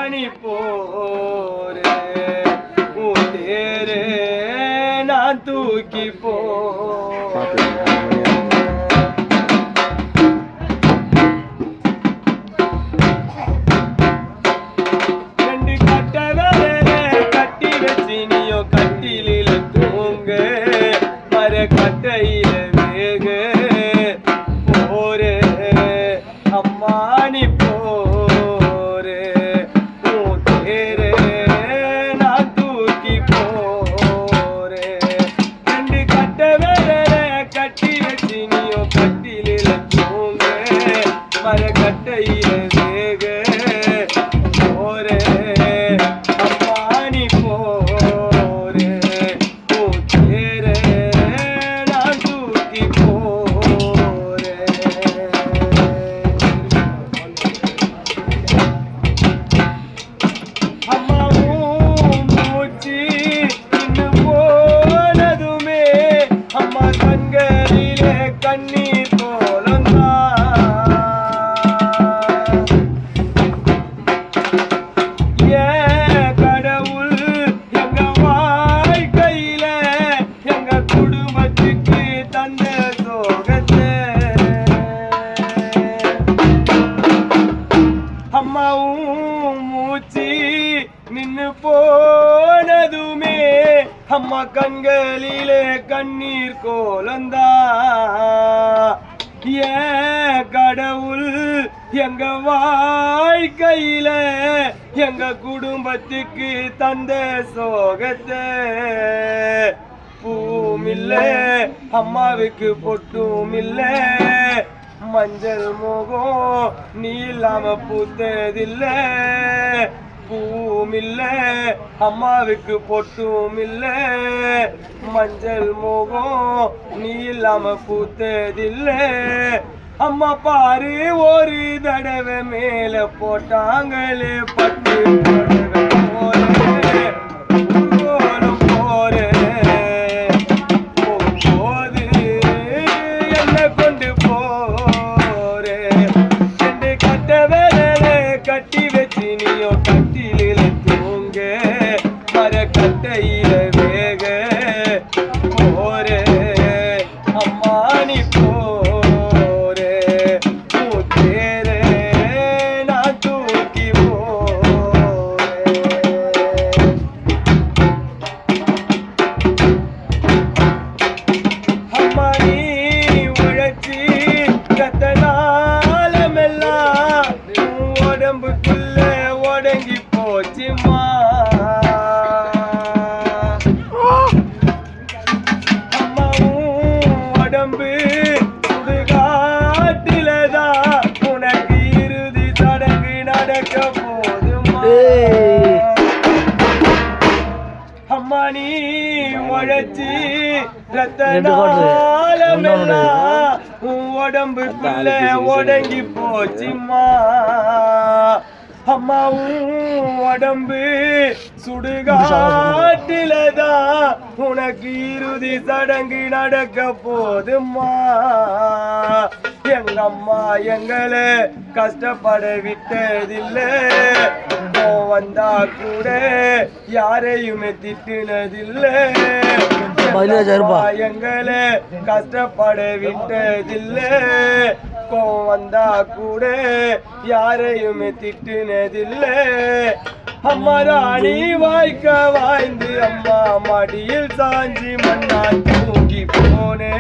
நீ போரே தேரே நான் தூக்கி போ கட்டையில வேக போரே அம்மா நீ போரே தேரே நான் தூக்கி போரே ரெண்டு கட்ட வேற கட்டி வச்சு நீயோ கட்டில தூங்க மர கட்டையில வேக போரே அம்மா நீ போரே தேரே கண்ணீர் போலந்தா ஏ கடவுள் எங்க வாழ்க்கையில எங்க குடும்பத்துக்கு தந்த சோகத்தை அம்மாவும் மூச்சு நின்னு போனதுமே அம்மா கண்களிலே கண்ணீர் கோலந்தா ஏ கடவுள் எங்க வாழ்க்கையில எங்க குடும்பத்துக்கு தந்த சோகத்தை பூமில்ல அம்மாவுக்கு பொட்டும் இல்ல மஞ்சள் முகம் நீ இல்லாம பூத்ததில்ல பூமில்ல அம்மாவுக்கு பொட்டும் இல்ல மஞ்சள் முகம் நீ இல்லாம பூத்ததில்ல அம்மா பாரு ஒரு தடவை மேல போட்டாங்களே பட்டு போது என்ன கொண்டு போரே ரெண்டு கட்ட வேலை கட்டி வச்சு நீயோ கட்டில தூங்க மர கட்டையில வேக போரே அம்மா நீ போரே தேரே நான் தூக்கி போரே அம்மா நீ உழைச்சி கத்தனாலமெல்லாம் உடம்புக்குள்ள ஒடங்கி போச்சுமா அம்மாவும் உடம்பு சுடுகாட்டிலதான் உனக்கு இறுதி சடங்கு நடக்க போதுமா அம்மா நீ உழைச்சி ரத்தனாலமெல்லாம் உடம்புக்குள்ள ஒடங்கி போச்சுமா அம்மாவும் உடம்பு சுடுகாட்டிலதான் உனக்கு இறுதி சடங்கு நடக்க போதுமா எங்க அம்மா எங்களை கஷ்டப்பட விட்டதில்லை வந்தா கூட யாரையுமே திட்டினதில்லை எங்களை கஷ்டப்பட விட்டதில்லை வந்தா கூட யாரையுமே திட்டினதில்லை அம்மா ராணி வாய்க்க வாய்ந்து அம்மா மடியில் சாஞ்சி மண்ணா தூங்கி போனே